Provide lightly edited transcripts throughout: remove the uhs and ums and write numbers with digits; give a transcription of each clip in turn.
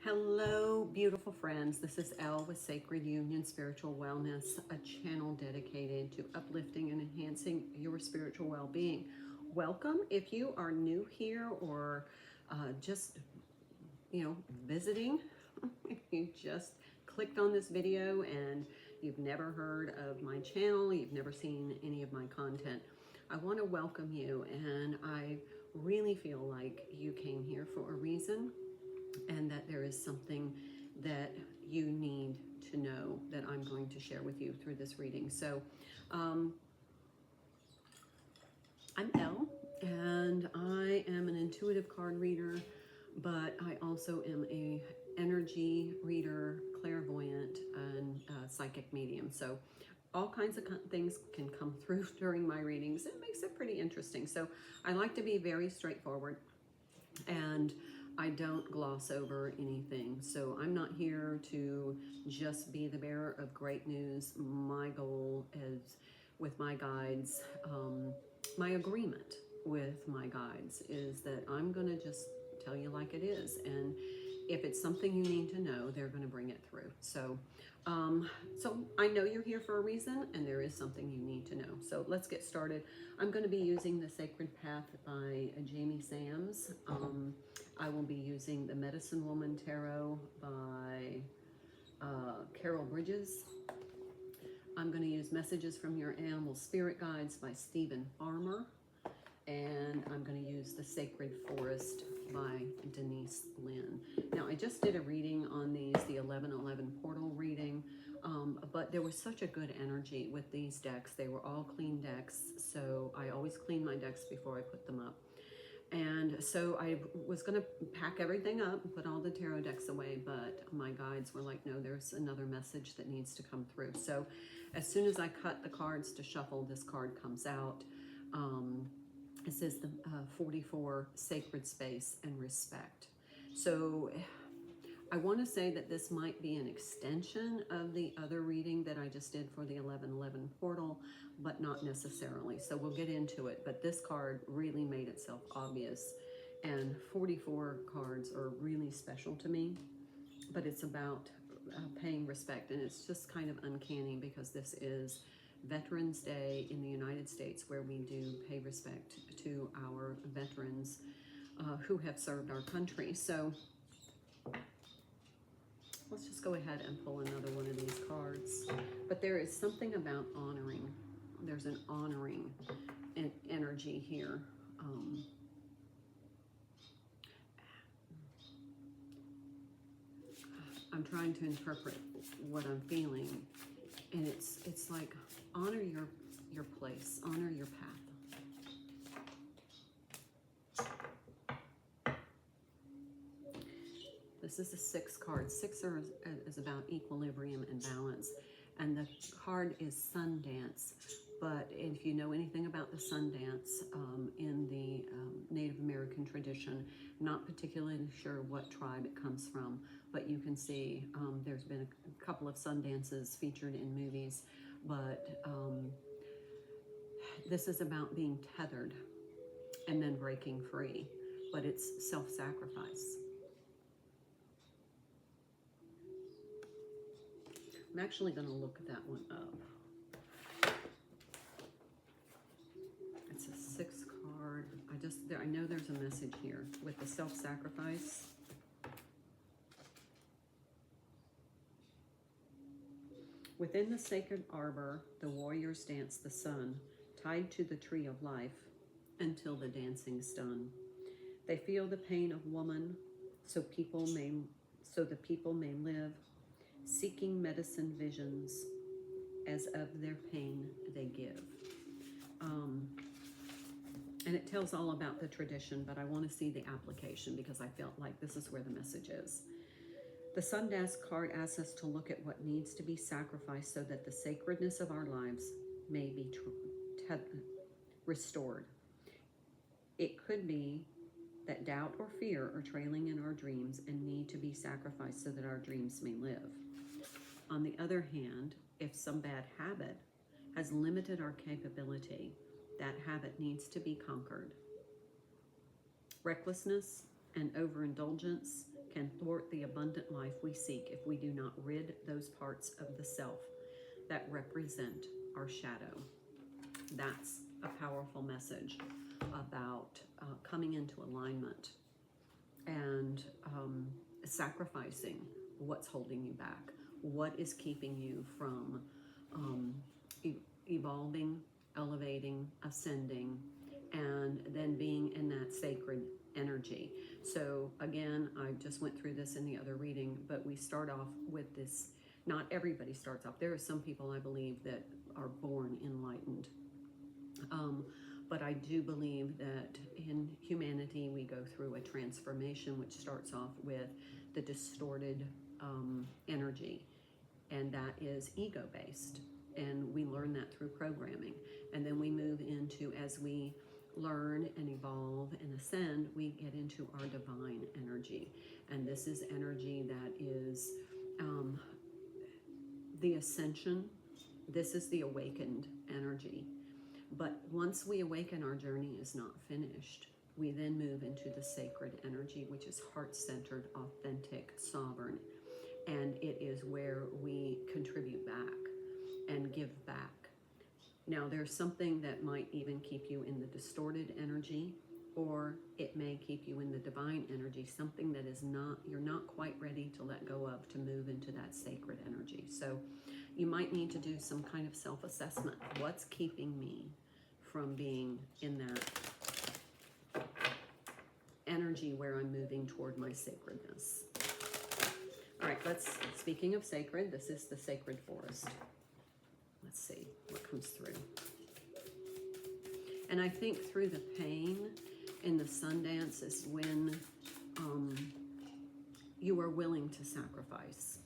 Hello, beautiful friends. This is Elle with Sacred Union Spiritual Wellness, a channel dedicated to uplifting and enhancing your spiritual well-being. Welcome if you are new here or just, visiting. If you just clicked on this video and you've never heard of my channel, you've never seen any of my content, I want to welcome you, and I really feel like you came here for a reason, and that there is something that you need to know that I'm going to share with you through this reading. So I'm Elle, and I am an intuitive card reader, but I also am a energy reader, clairvoyant, and psychic medium. So all kinds of things can come through during my readings. It makes it pretty interesting. So I like to be very straightforward, and I don't gloss over anything. So I'm not here to just be the bearer of great news. My goal is, with my guides, my agreement with my guides is that I'm going to just tell you like it is. And if it's something you need to know, they're going to bring it through. So I know you're here for a reason, and there is something you need to know. So let's get started. I'm going to be using The Sacred Path by Jamie Sams. I will be using the Medicine Woman Tarot by Carol Bridges. I'm going to use Messages from Your Animal Spirit Guides by Stephen Farmer. And I'm going to use The Sacred Forest by Denise Lynn. Now, I just did a reading on these, the 1111 portal reading, but there was such a good energy with these decks. They were all clean decks, so I always clean my decks before I put them up. And so I was going to pack everything up and put all the tarot decks away, but my guides were like, no, there's another message that needs to come through. So as soon as I cut the cards to shuffle, this card comes out. It says the 44 Sacred Space and Respect. So I want to say that this might be an extension of the other reading that I just did for the 1111 portal, but not necessarily. So we'll get into it. But this card really made itself obvious. And 44 cards are really special to me. But it's about paying respect. And it's just kind of uncanny because this is Veterans Day in the United States, where we do pay respect to our veterans who have served our country. So let's just go ahead and pull another one of these cards. But there is something about honoring. There's an honoring energy here. I'm trying to interpret what I'm feeling, and it's like honor your place, honor your path. This is a 6 card. 6 is about equilibrium and balance. And the card is Sundance. But if you know anything about the Sundance in the Native American tradition, not particularly sure what tribe it comes from, but you can see there's been a couple of Sundances featured in movies. But this is about being tethered and then breaking free. But it's self-sacrifice. I'm actually going to look that one up. It's a 6 card. I know there's a message here with the self-sacrifice. Within the sacred arbor, the warriors dance the sun, tied to the tree of life, until the dancing's done. They feel the pain of woman, so the people may live, seeking medicine visions, as of their pain they give. And it tells all about the tradition, but I want to see the application because I felt like this is where the message is. The Sundance card asks us to look at what needs to be sacrificed so that the sacredness of our lives may be restored. It could be that doubt or fear are trailing in our dreams and need to be sacrificed so that our dreams may live. On the other hand, if some bad habit has limited our capability, that habit needs to be conquered. Recklessness and overindulgence can thwart the abundant life we seek if we do not rid those parts of the self that represent our shadow. That's a powerful message about coming into alignment and sacrificing what's holding you back, what is keeping you from evolving, elevating, ascending, and then being in that sacred energy. So again, I just went through this in the other reading, but we start off with this. Not everybody starts off. There are some people, I believe, that are born enlightened. But I do believe that in humanity, we go through a transformation, which starts off with the distorted energy, and that is ego-based. And we learn that through programming. And then we move into, as we learn and evolve and ascend, we get into our divine energy. And this is energy that is the ascension. This is the awakened energy. But once we awaken, our journey is not finished. We then move into the sacred energy, which is heart-centered, authentic, sovereign. And it is where we contribute back and give back. Now, there's something that might even keep you in the distorted energy, or it may keep you in the divine energy, something that is not, you're not quite ready to let go of, to move into that sacred energy. So you might need to do some kind of self-assessment. What's keeping me from being in that energy where I'm moving toward my sacredness? All right, speaking of sacred, this is the sacred forest. Let's see what comes through. And I think through the pain in the Sundance is when you are willing to sacrifice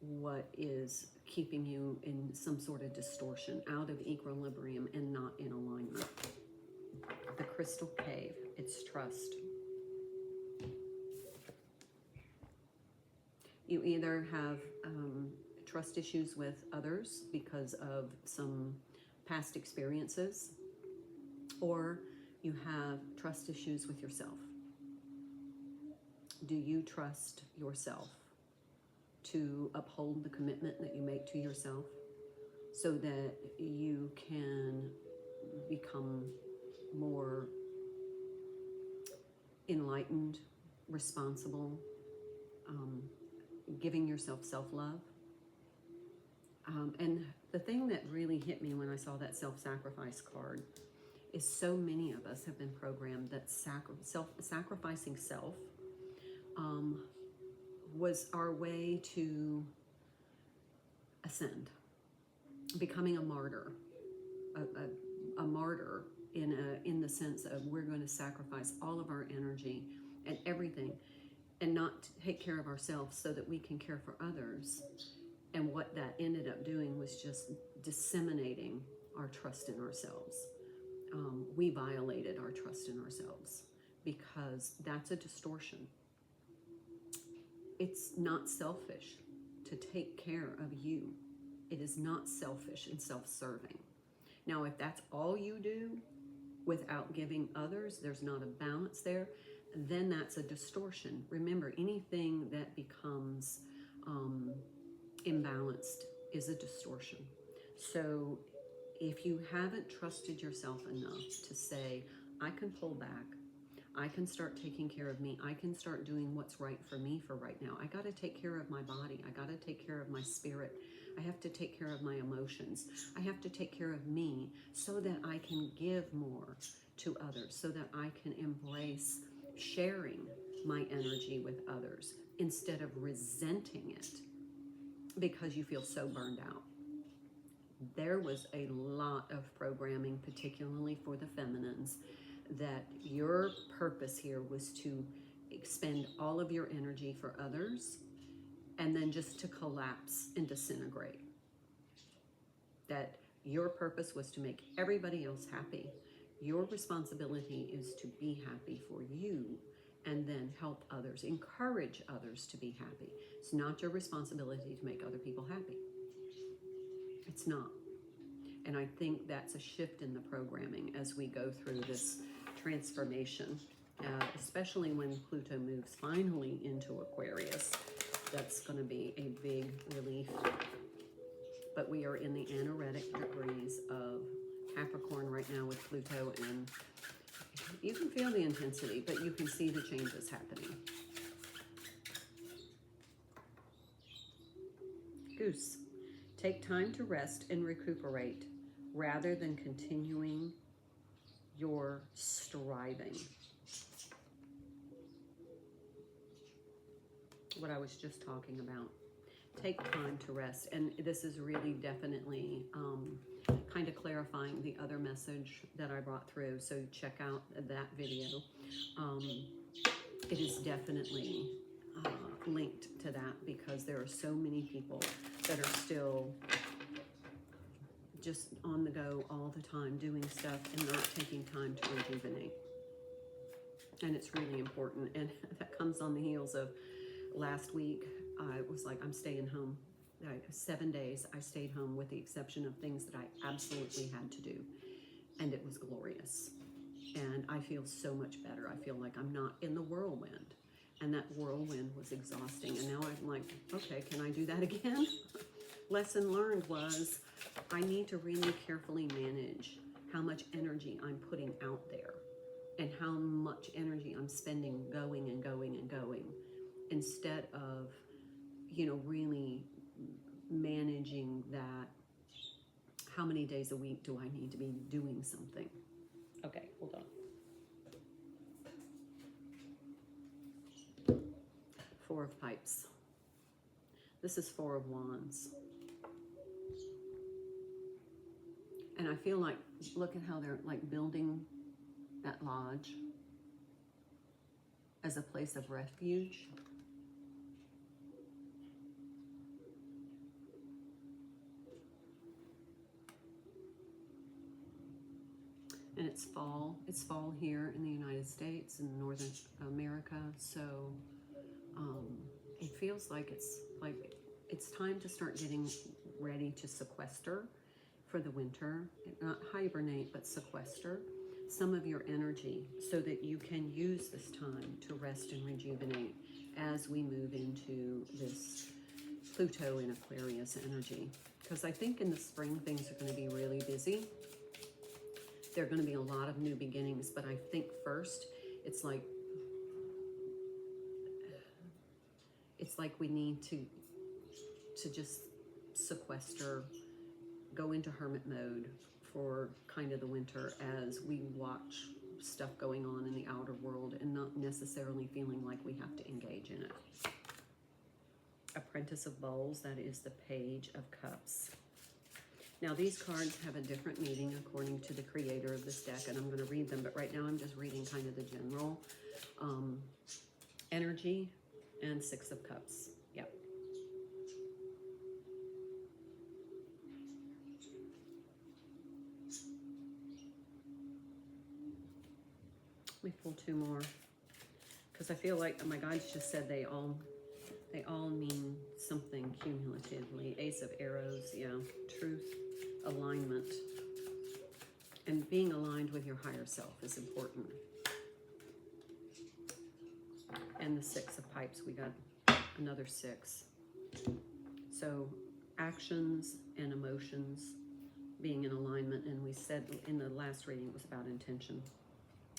what is keeping you in some sort of distortion, out of equilibrium and not in alignment. The crystal cave, it's trust. You either have trust issues with others because of some past experiences, or you have trust issues with yourself. Do you trust yourself to uphold the commitment that you make to yourself so that you can become more enlightened, responsible, giving yourself self-love? And the thing that really hit me when I saw that self-sacrifice card is so many of us have been programmed that sacrificing self was our way to ascend, becoming a martyr, a martyr in the sense of we're going to sacrifice all of our energy and everything and not take care of ourselves so that we can care for others. And what that ended up doing was just disseminating our trust in ourselves. We violated our trust in ourselves because that's a distortion. It's not selfish to take care of you. It is not selfish and self-serving. Now, if that's all you do without giving others, there's not a balance there, then that's a distortion. Remember, anything that becomes imbalanced is a distortion. So if you haven't trusted yourself enough to say, I can pull back, I can start taking care of me, I can start doing what's right for me for right now. I got to take care of my body. I got to take care of my spirit. I have to take care of my emotions. I have to take care of me so that I can give more to others, so that I can embrace sharing my energy with others instead of resenting it because you feel so burned out. There was a lot of programming, particularly for the feminines, that your purpose here was to expend all of your energy for others and then just to collapse and disintegrate. That your purpose was to make everybody else happy. Your responsibility is to be happy for you and then help others, encourage others to be happy. It's not your responsibility to make other people happy. It's not. And I think that's a shift in the programming as we go through this transformation especially when Pluto moves finally into Aquarius. That's going to be a big relief. But we are in the anaretic degrees of Capricorn right now with Pluto, and you can feel the intensity, but you can see the changes happening. Goose, take time to rest and recuperate rather than continuing your striving. What I was just talking about. Take time to rest. And this is really definitely kind of clarifying the other message that I brought through. So check out that video. It is definitely linked to that, because there are so many people that are still just on the go all the time, doing stuff and not taking time to rejuvenate. And it's really important. And that comes on the heels of last week. I was like, I'm staying home. 7 days I stayed home, with the exception of things that I absolutely had to do. And it was glorious. And I feel so much better. I feel like I'm not in the whirlwind. And that whirlwind was exhausting. And now I'm like, okay, can I do that again? Lesson learned was I need to really carefully manage how much energy I'm putting out there and how much energy I'm spending going and going and going, instead of, you know, really managing that. How many days a week do I need to be doing something? Okay, hold on. Four of Pipes. This is Four of Wands. And I feel like, look at how they're like building that lodge as a place of refuge. And it's fall. It's fall here in the United States and Northern America. So it feels like it's time to start getting ready to sequester for the winter. Not hibernate, but sequester some of your energy so that you can use this time to rest and rejuvenate as we move into this Pluto in Aquarius energy. Because I think in the spring things are going to be really busy. There are going to be a lot of new beginnings, but I think first it's like we need to just sequester, go into hermit mode for kind of the winter as we watch stuff going on in the outer world and not necessarily feeling like we have to engage in it. Apprentice of Bowls, that is the Page of Cups. Now these cards have a different meaning according to the creator of this deck, and I'm going to read them, but right now I'm just reading kind of the general energy. And Six of Cups. Yep. Let me pull two more, because I feel like my guides just said they all mean something cumulatively. Ace of Arrows, yeah. Truth, alignment, and being aligned with your higher self is important. And the Six of Pipes, we got another six. So actions and emotions being in alignment, and we said in the last reading it was about intention.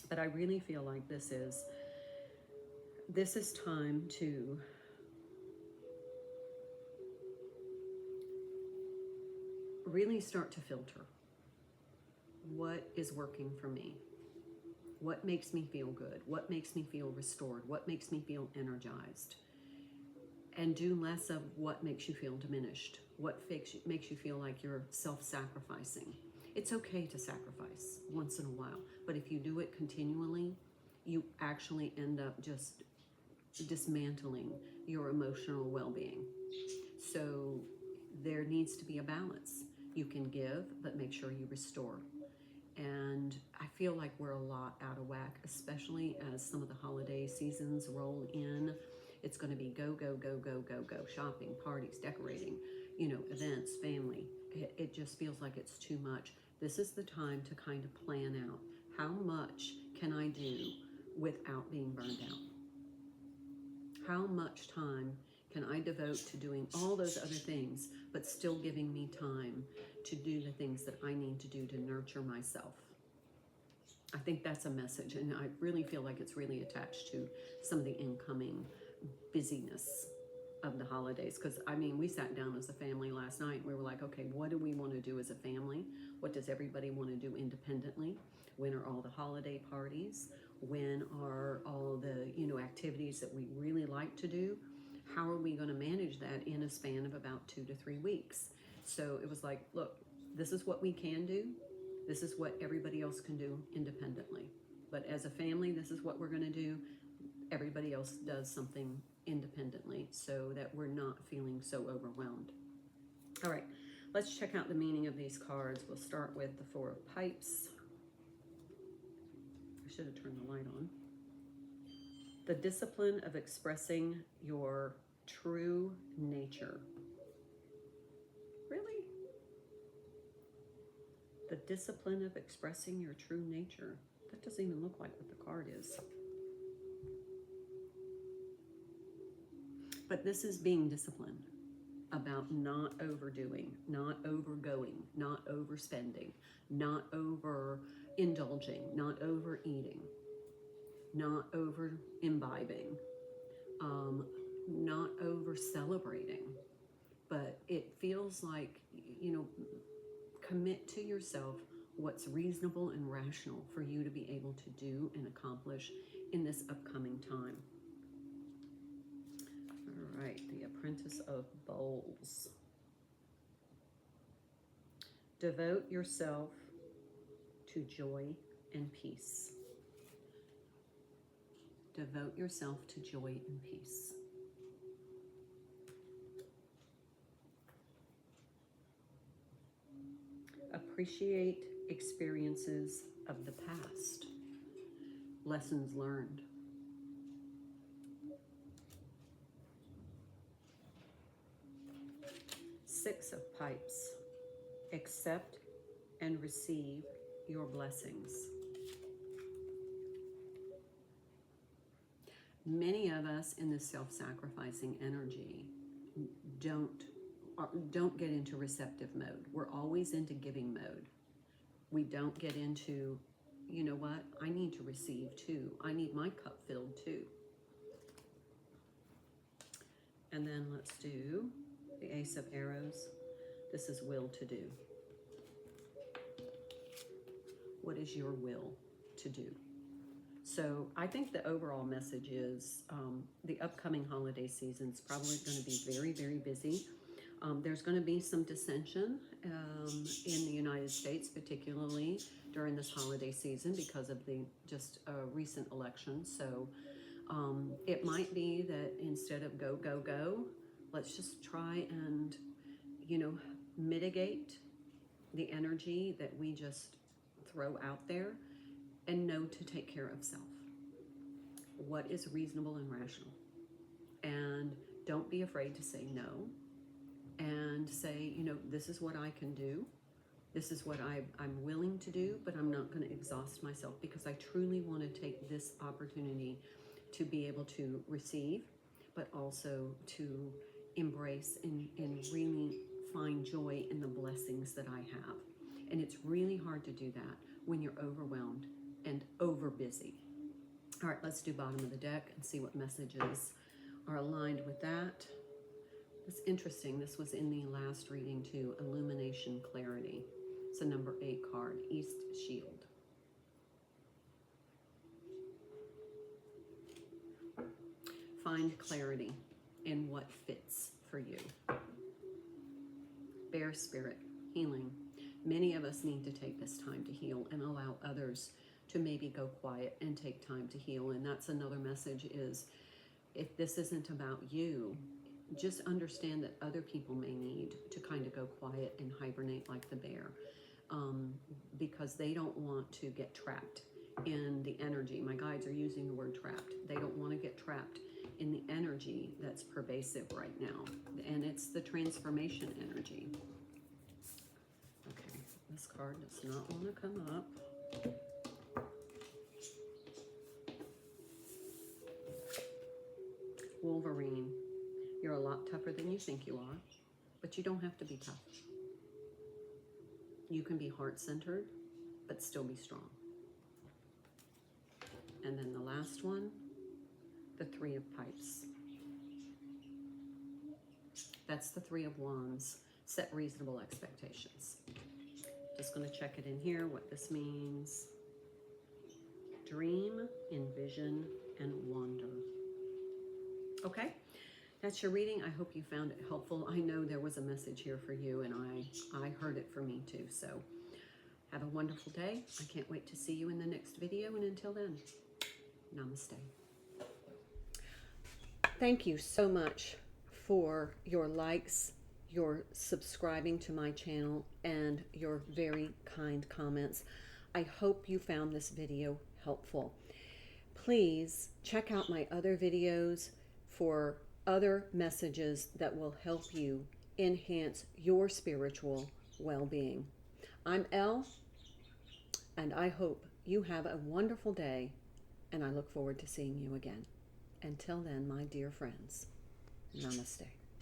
But I really feel like this is time to really start to filter what is working for me. What makes me feel good? What makes me feel restored? What makes me feel energized? And do less of what makes you feel diminished. What makes you feel like you're self-sacrificing. It's okay to sacrifice once in a while, but if you do it continually, you actually end up just dismantling your emotional well-being. So there needs to be a balance. You can give, but make sure you restore. And I feel like we're a lot out of whack, especially as some of the holiday seasons roll in. It's going to be go, go, go, go, go, go. Shopping, parties, decorating, events, family. It just feels like it's too much. This is the time to kind of plan out how much can I do without being burned out? How much time can I devote to doing all those other things, but still giving me time to do the things that I need to do to nurture myself? I think that's a message, and I really feel like it's really attached to some of the incoming busyness of the holidays. Because, I mean, we sat down as a family last night, and we were like, okay, what do we want to do as a family? What does everybody want to do independently? When are all the holiday parties? When are all the, activities that we really like to do? How are we going to manage that in a span of about 2 to 3 weeks? So it was like, look, this is what we can do. This is what everybody else can do independently. But as a family, this is what we're going to do. Everybody else does something independently so that we're not feeling so overwhelmed. All right, let's check out the meaning of these cards. We'll start with the Four of Pipes. I should have turned the light on. The discipline of expressing your true nature. Really? The discipline of expressing your true nature. That doesn't even look like what the card is. But this is being disciplined about not overdoing, not overgoing, not overspending, not overindulging, not overeating, not over imbibing, not over celebrating. But it feels like, commit to yourself what's reasonable and rational for you to be able to do and accomplish in this upcoming time. All right, the Apprentice of Bowls. Devote yourself to joy and peace. Devote yourself to joy and peace. Appreciate experiences of the past, lessons learned. Six of Pipes. Accept and receive your blessings. Many of us in this self-sacrificing energy don't get into receptive mode. We're always into giving mode. We don't get into, you know what, I need to receive too. I need my cup filled too. And then let's do the Ace of Arrows. This is will to do. What is your will to do? So I think the overall message is the upcoming holiday season is probably going to be very, very busy. There's going to be some dissension in the United States, particularly during this holiday season because of the just recent election. So it might be that instead of go, go, go, let's just try and, mitigate the energy that we just throw out there and know to take care of self. What is reasonable and rational? And don't be afraid to say no. And say, this is what I can do. This is what I'm willing to do, but I'm not going to exhaust myself because I truly want to take this opportunity to be able to receive, but also to embrace and really find joy in the blessings that I have. And it's really hard to do that when you're overwhelmed and over busy. All right, let's do bottom of the deck and see what messages are aligned with that. It's interesting. This was in the last reading too. Illumination, clarity. It's a number 8 card. East Shield. Find clarity in what fits for you. Bear Spirit, healing. Many of us need to take this time to heal and allow others to maybe go quiet and take time to heal. And that's another message is, if this isn't about you, just understand that other people may need to kind of go quiet and hibernate like the bear because they don't want to get trapped in the energy. My guides are using the word trapped. They don't want to get trapped in the energy that's pervasive right now. And it's the transformation energy. Okay, this card does not want to come up. Wolverine. You're a lot tougher than you think you are, but you don't have to be tough. You can be heart-centered, but still be strong. And then the last one, the Three of Pipes. That's the Three of Wands. Set reasonable expectations. Just going to check it in here, what this means. Dream, envision, and wonder. Okay, that's your reading. I hope you found it helpful. I know there was a message here for you, and I heard it for me too. So have a wonderful day. I can't wait to see you in the next video. And until then, namaste. Thank you so much for your likes, your subscribing to my channel, and your very kind comments. I hope you found this video helpful. Please check out my other videos for other messages that will help you enhance your spiritual well-being. I'm Elle, and I hope you have a wonderful day, and I look forward to seeing you again. Until then, my dear friends, namaste.